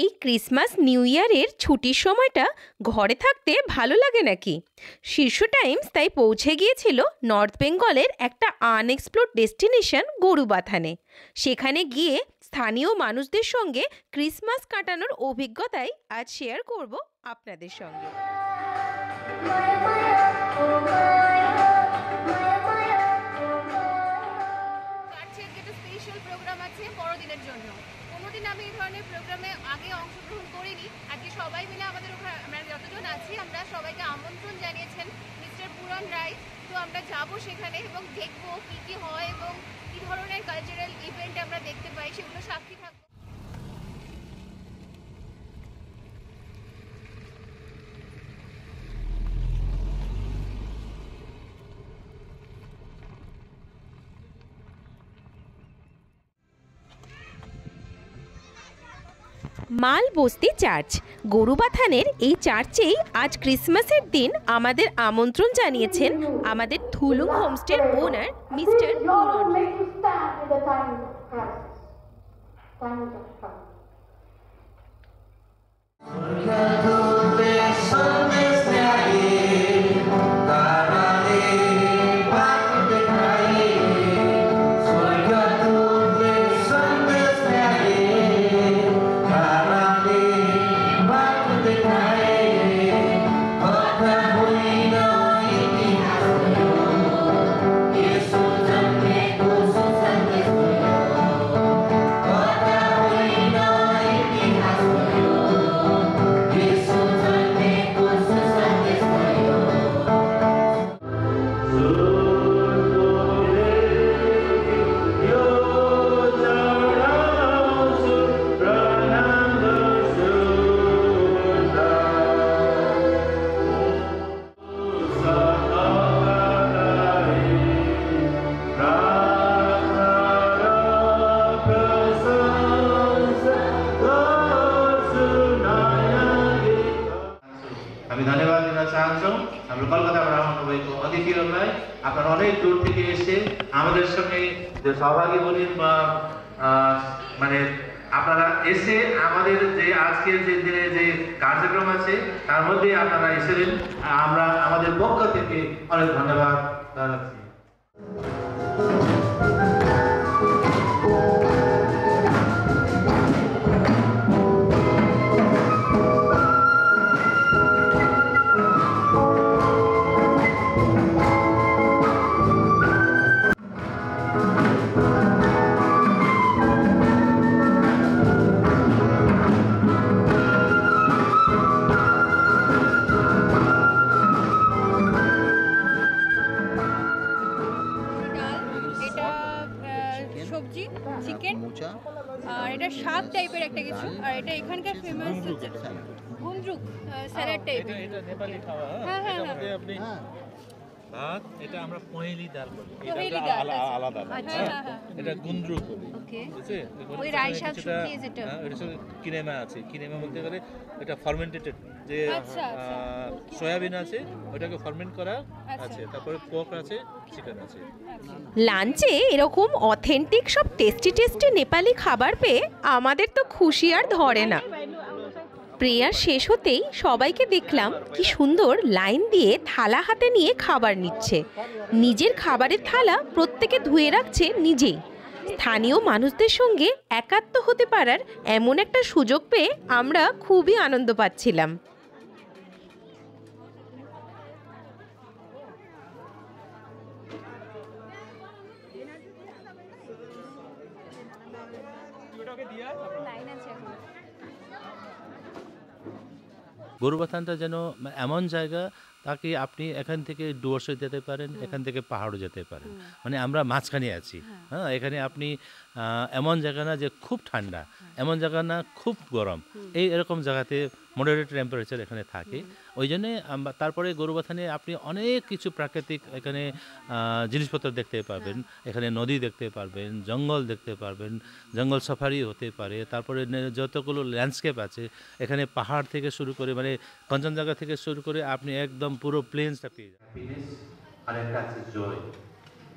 এই Christmas new ইয়ারের ছুটির সময়টা ঘরে থাকতে ভালো লাগে নাকি? শীর্ষ টাইমস তাই পৌঁছে গিয়েছিল নর্থ বেঙ্গলের একটা আনএক্সপ্লোরড ডেস্টিনেশন গরুবাথানে। সেখানে গিয়ে স্থানীয় মানুষদের সঙ্গে ক্রিসমাস কাটানোর অভিজ্ঞতাই আজ শেয়ার করব আপনাদের সঙ্গে। স্পেশাল প্রোগ্রাম আছে বড়দিনের জন্য। কোনোদিন আমি এই ধরনের প্রোগ্রামে আগে অংশগ্রহণ করিনি। আজকে সবাই মিলে আমাদের ওখানে আমরা যতজন আছি আমরা সবাইকে আমন্ত্রণ জানিয়েছেন মিস্টার পুরন রায়। তো আমরা যাব সেখানে এবং দেখবো কী কী হয় এবং কী ধরনের কালচারাল ইভেন্ট আমরা দেখতে পাই, সেগুলো সাক্ষী থাকবো। মালবস্তি চার্চ, গরুবাথানের এই চার্চেই আজ ক্রিসমাসের দিন আমাদের আমন্ত্রণ জানিয়েছেন আমাদের থুলুং হোমস্টের ওনার মিস্টার পুরন রায়। আমি ধন্যবাদ দিতে চাচ্ছি আমরা কলকাতা ব্রাহ্মণ ভাইকে অতিথি নয়, আপনারা অনেক দূর থেকে এসে আমাদের সঙ্গে যে সহভাগী বলেন বা মানে আপনারা এসে আমাদের যে আজকের যে দিনে যে কার্যক্রম আছে তার মধ্যে আপনারা এসেছেন। আমরা আমাদের পক্ষ থেকে অনেক ধন্যবাদ জানাচ্ছি। সবজি, চিকেন, আর এটা শাক টাইপের একটা কিছু, আর এটা এখানকার ফেমাস গুন্দ্রুক স্যালাড টাইপের। এটা নেপালি খাওয়া। হ্যাঁ হ্যাঁ আপনি ভাত, এটা আমরা পহেলি ডাল বলি, পহেলি এটা ডাল, আলাদা। আচ্ছা হ্যাঁ এটা গুন্দ্রুক বলি। ওকে, বুঝছে? ওই রাই শাক সবজি যেটা, এটা সব কিনেমা আছে। কিনেমা বলতে গেলে এটা ফার্মেন্টেড যে আচ্ছা আচ্ছা সয়াবিন আছে ওটাকে ফার্মেন্ট করা আছে, তারপরে পোর্ক আছে, চিকেন আছে। লাঞ্চে এরকম অথেন্টিক সব টেস্টি টেস্টি নেপালি খাবার পেয়ে আমাদের তো খুশি আর ধরে না। প্রেয়ার শেষ হতেই সবাইকে দেখলাম কি সুন্দর লাইন দিয়ে থালা হাতে নিয়ে খাবার নিচ্ছে। নিজের খাবারের থালা প্রত্যেকে ধুয়ে রাখছে নিজেই। স্থানীয় মানুষদের সঙ্গে একাত্ম হতে পারার এমন একটা সুযোগ পেয়ে আমরা খুবই আনন্দ পাচ্ছিলাম। গরুবাথানটা যেন এমন জায়গা তাকে আপনি এখান থেকে ডুয়ার্সে যেতে পারেন, এখান থেকে পাহাড়ও যেতে পারেন, মানে আমরা মাঝখানে আছি। হ্যাঁ, এখানে আপনি এমন জায়গা না যে খুব ঠান্ডা, এমন জায়গা না খুব গরম, এরকম জায়গাতে মডারেট টেম্পারেচার এখানে থাকে। ওই জন্যে তারপরে গরুবাথানে আপনি অনেক কিছু প্রাকৃতিক এখানে জিনিসপত্র দেখতে পারবেন। এখানে নদী দেখতে পারবেন, জঙ্গল দেখতে পারবেন, জঙ্গল সাফারি হতে পারে। তারপরে যতগুলো ল্যান্ডস্কেপ আছে এখানে পাহাড় থেকে শুরু করে মানে কাঞ্চনজঙ্ঘা থেকে শুরু করে আপনি একদম পুরো প্লেন্সটা পেয়ে যাবেন। আর একটা আছে জয়।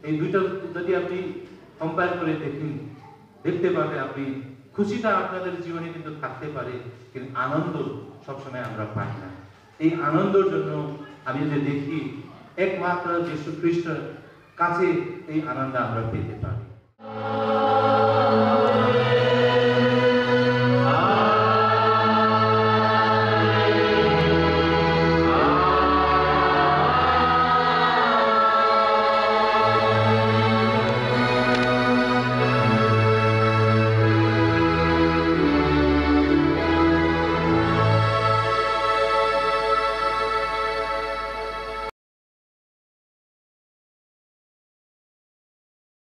এই দুটো যদি আপনি কম্পেয়ার করে দেখতে পারবেন আপনি খুশিটা আপনাদের জীবনে কিন্তু থাকতে পারে, কিন্তু আনন্দ সবসময় আমরা পাই না। এই আনন্দের জন্য আমি যদি দেখি একমাত্র যীশু খ্রিস্টের কাছে এই আনন্দ আমরা পেতে পারি।